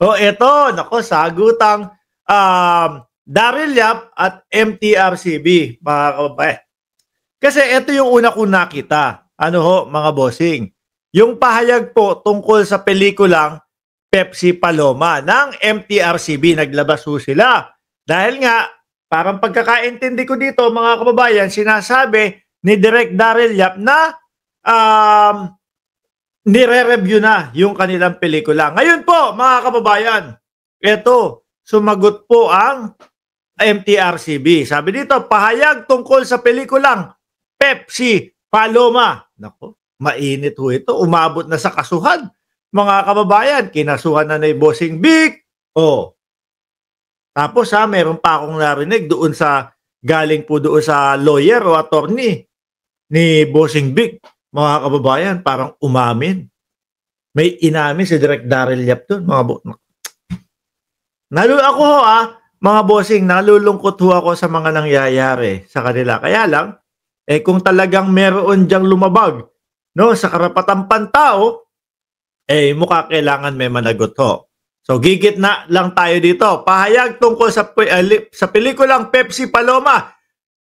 O eto, nako, sagutang Daryl Yap at MTRCB, mga kababayan. Kasi ito yung una kong nakita. Ano ho, mga bossing? Yung pahayag po tungkol sa pelikulang Pepsi Paloma ng MTRCB. Naglabas ho sila. Dahil nga, parang pagkakaintindi ko dito, mga kababayan, sinasabi ni Direk Daryl Yap na nire-review na yung kanilang pelikula. Ngayon po, mga kababayan, eto, sumagot po ang MTRCB. Sabi dito, pahayag tungkol sa pelikulang Pepsi Paloma. Nako, mainit ho ito. Umabot na sa kasuhan. Mga kababayan, kinasuhan na ni Bossing Vic. Oh. Tapos meron pa akong narinig doon sa, galing po doon sa lawyer o attorney ni Bossing Vic. Mga kababayan, parang umamin. May inamin si Direk Daryl Yap doon. Mga bossing, nalulungkot ho ako sa mga nangyayari sa kanila. Kaya lang, kung talagang meron diyang lumabag, no, sa karapatang pantao, mukha kailangan may managot ho. So, gigit na lang tayo dito. Pahayag tungkol sa pelikulang Pepsi Paloma,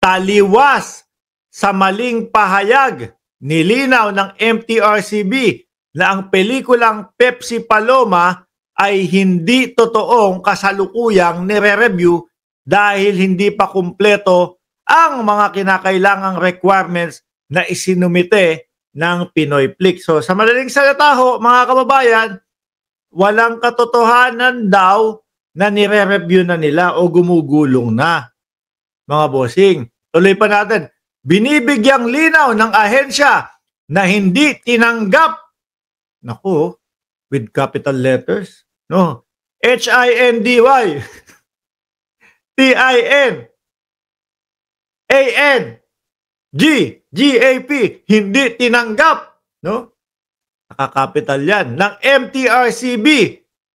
taliwas sa maling pahayag, nilinaw ng MTRCB na ang pelikulang Pepsi Paloma ay hindi totoong kasalukuyang nire-review dahil hindi pa kumpleto ang mga kinakailangang requirements na isinumite ng Pinoy Flix. So sa madaling salita ho, mga kababayan, walang katotohanan daw na nire-review na nila o gumugulong na. Mga bossing, tuloy pa natin. Binibigyang linaw ng ahensya na hindi tinanggap, naku, with capital letters, no, HINDY, TIN, AN, GAP, hindi tinanggap, no? Nakakapital yan, ng MTRCB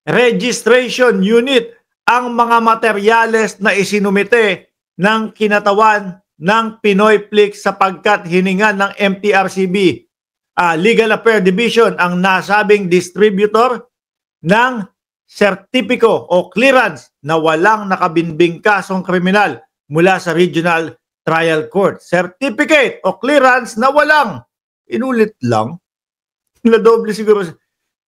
Registration Unit ang mga materyales na isinumite ng kinatawan ng Pinoy Flix sapagkat hiningan ng MTRCB Legal Affairs Division ang nasabing distributor ng sertipiko o clearance na walang nakabinbing kasong kriminal mula sa Regional Trial Court. Certificate o clearance na walang, inulit lang, nadoble siguro,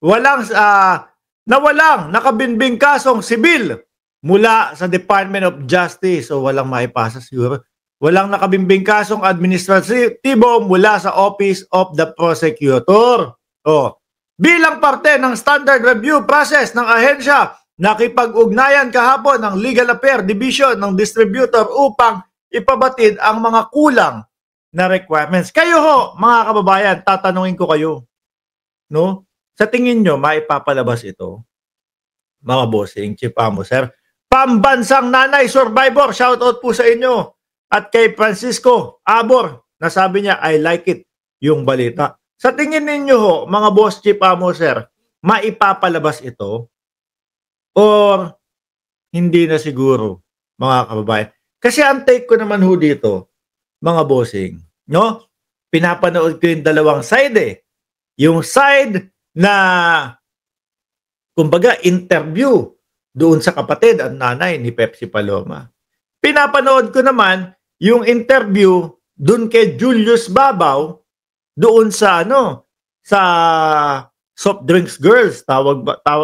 na walang nakabinbing kasong sibil mula sa Department of Justice o walang maipasa siguro. Walang nakabimbing kasong administratibo mula sa Office of the Prosecutor. Bilang parte ng standard review process ng ahensya, nakipag-ugnayan kahapon ng Legal Affairs Division ng distributor upang ipabatid ang mga kulang na requirements. Kayo ho, mga kababayan, tatanungin ko kayo, no? Sa tingin nyo, maipapalabas ito? Mga bossing, Chief Amo, sir. Pambansang nanay survivor, shoutout po sa inyo. At kay Francisco Abor, nasabi niya, I like it, yung balita. Sa tingin ninyo ho, mga boss, Chief Amo, sir, maipapalabas ito? Or hindi na siguro, mga kababayan? Kasi ang take ko naman ho dito, mga bossing, no? Pinapanood ko yung dalawang side Yung side na, kumbaga, interview doon sa kapatid at nanay ni Pepsi Paloma. Pinapanood ko naman yung interview doon kay Julius Babaw doon sa sa soft drinks girls.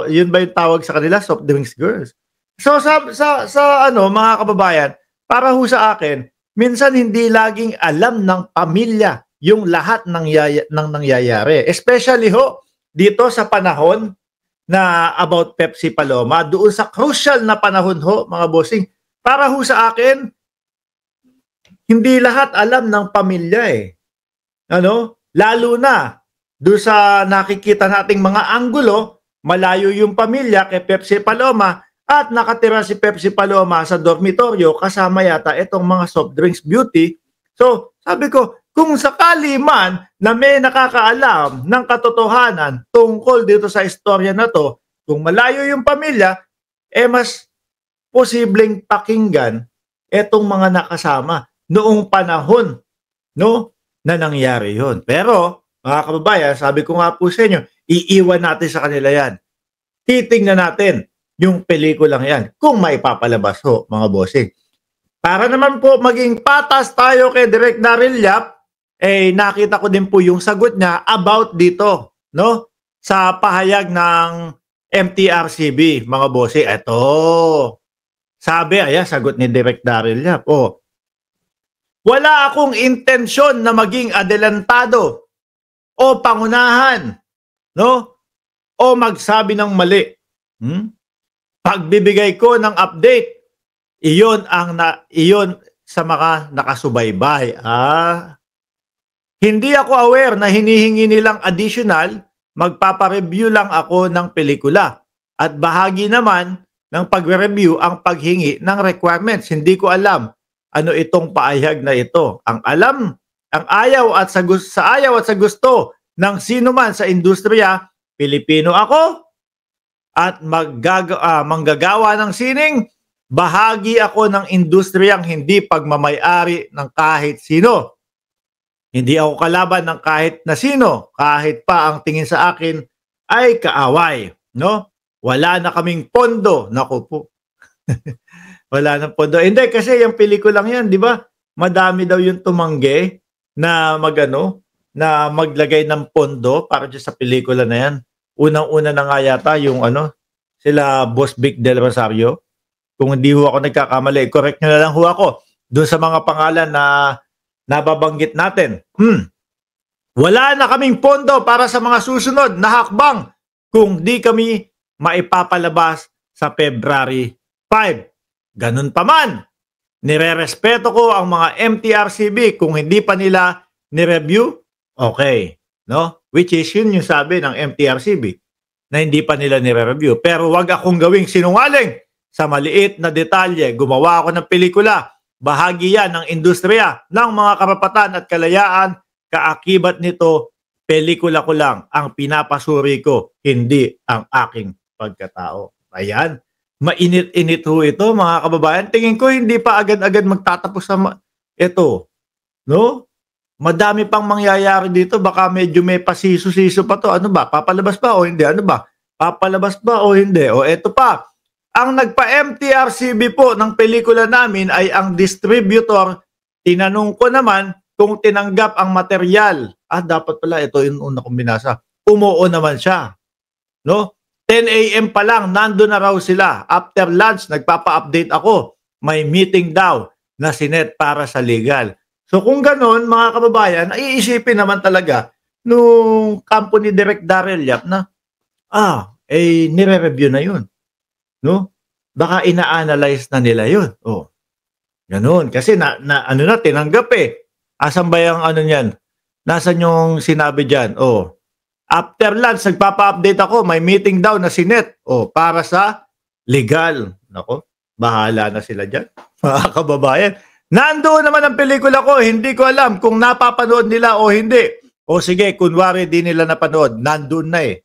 Yun ba yung tawag sa kanila, soft drinks girls? So sa mga kababayan, para ho sa akin, minsan hindi laging alam ng pamilya yung lahat ng nangyayari. Especially ho dito sa panahon na about Pepsi Paloma, doon sa crucial na panahon ho, mga bossing. Para ho sa akin, hindi lahat alam ng pamilya Lalo na doon sa nakikita nating mga anggulo, malayo yung pamilya kay Pepsi Paloma at nakatira si Pepsi Paloma sa dormitoryo kasama yata itong mga soft drinks beauty. So, sabi ko, kung sakali man na may nakakaalam ng katotohanan tungkol dito sa istorya na to, kung malayo yung pamilya, mas posibleng pakinggan etong mga nakasama noong panahon na nangyari yon. Pero, mga kababayan, sabi ko nga po sa inyo, iiwan natin sa kanila yan. titingnan natin yung pelikulang yan kung maipapalabas ho, mga bossing. Para naman po maging patas tayo kay Direk Daryl Yap, eh nakita ko din po yung sagot niya about dito, no? Sa pahayag ng MTRCB, mga bossing. Ito. Sabi, ayan, sagot ni Direk Daryl Yap. Oh, wala akong intensyon na maging adelantado o pangunahan, no? O magsabi ng mali. Pagbibigay ko ng update, iyon sa mga nakasubaybay. Hindi ako aware na hinihingi nilang additional, magpapa-review lang ako ng pelikula. At bahagi naman ng pag-review ang paghingi ng requirements. Hindi ko alam ano itong paayag na ito. Ang alam, ang ayaw at sa gusto ng sino man sa industriya, Pilipino ako at manggagawa ng sining, bahagi ako ng industriyang hindi pagmamay-ari ng kahit sino. Hindi ako kalaban ng kahit na sino, kahit pa ang tingin sa akin ay kaaway, no? Wala na kaming pondo. Naku po. Wala na pondo. Hindi, kasi yung pelikulang yan, di ba? Madami daw yung tumanggi na na maglagay ng pondo para sa pelikula na yan. Unang-una na nga yata yung sila Boss Vic Del Rosario. Kung hindi ho ako nagkakamali, correct nyo na lang ho ako doon sa mga pangalan na nababanggit natin. Wala na kaming pondo para sa mga susunod na hakbang kung di kami maipapalabas sa February 5. Ganun pa man, nirerespeto ko ang mga MTRCB kung hindi pa nila ni-review, okay, no? Which is yun yung sabi ng MTRCB na hindi pa nila nire-review. Pero wag akong gawing sinungaling sa maliit na detalye. Gumawa ako ng pelikula. Bahagi yan ng industriya ng mga karapatan at kalayaan. Kaakibat nito, pelikula ko lang ang pinapasuri ko, hindi ang aking pagkatao. Ayan. Mainit-init ho ito, mga kababayan. Tingin ko hindi pa agad-agad magtatapos sa ito. No? Madami pang mangyayari dito. Baka medyo may pasiso-siso pa to. Ano ba? Papalabas ba o hindi? Ano ba? Papalabas ba o hindi? O eto pa. Ang nagpa-MTRCB po ng pelikula namin ay ang distributor. Tinanong ko naman kung tinanggap ang material. Dapat pala ito yung una kong binasa. Umuo naman siya. No? 10 a.m. pa lang, nandun na raw sila. After lunch, nagpapa-update ako. May meeting daw na sinet para sa legal. So kung gano'n, mga kababayan, iisipin naman talaga nung company Direk Daryl Yap na, nire-review na yun. No? Baka ina-analyze na nila yun. Oh. Gano'n. Kasi tinanggap eh. Asan ba yung niyan? Nasaan yung sinabi dyan? Oh. After lunch, nagpapa-update ako, may meeting daw na sinet. Oh, para sa legal. Nako, bahala na sila dyan. Mga kababayan. Nandoon naman ang pelikula ko, hindi ko alam kung napapanood nila o hindi. O sige, kunwari di nila napanood, nandoon na eh.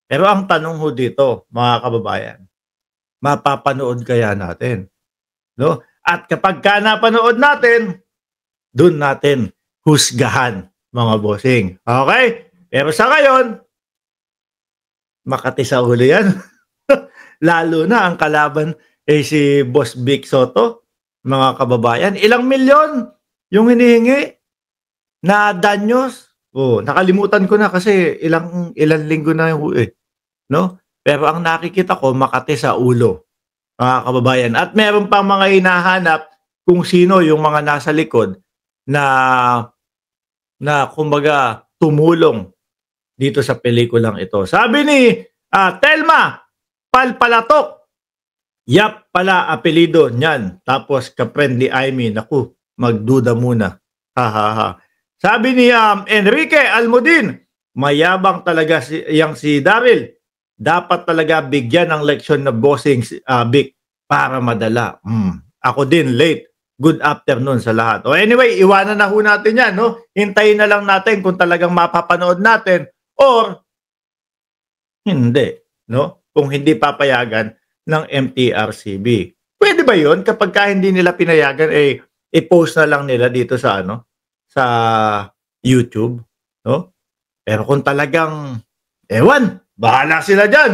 Pero ang tanong ho dito, mga kababayan, mapapanood kaya natin? No? At kapag ka napanood natin, doon natin husgahan, mga bossing. Okay? Pero sa ngayon, Makati sa ulo yan. Lalo na ang kalaban si Boss Vic Soto. Mga kababayan, ilang milyon yung hinihingi na danyos. Nakalimutan ko na kasi ilang linggo na yung no? Pero ang nakikita ko, Makati sa ulo, mga kababayan. At meron pang mga hinahanap kung sino yung mga nasa likod na kumbaga tumulong dito sa pelikulang ito. Sabi ni Telma Palpalatok, Yap pala apelido niyan. Tapos ka-friend ni Aimee, naku, magduda muna. Sabi ni Enrique Almudin, mayabang talaga si Daryl. Dapat talaga bigyan ng leksyon na bossing Vic para madala. Ako din, late. Good afternoon sa lahat. Anyway, iwanan na ho natin yan. No? Hintayin na lang natin kung talagang mapapanood natin or hindi. No? Kung hindi papayagan ng MTRCB. Pwede ba yun? Kapag hindi nila pinayagan, i-post na lang nila dito sa sa YouTube. No? Pero kung talagang, ewan, bahala sila diyan.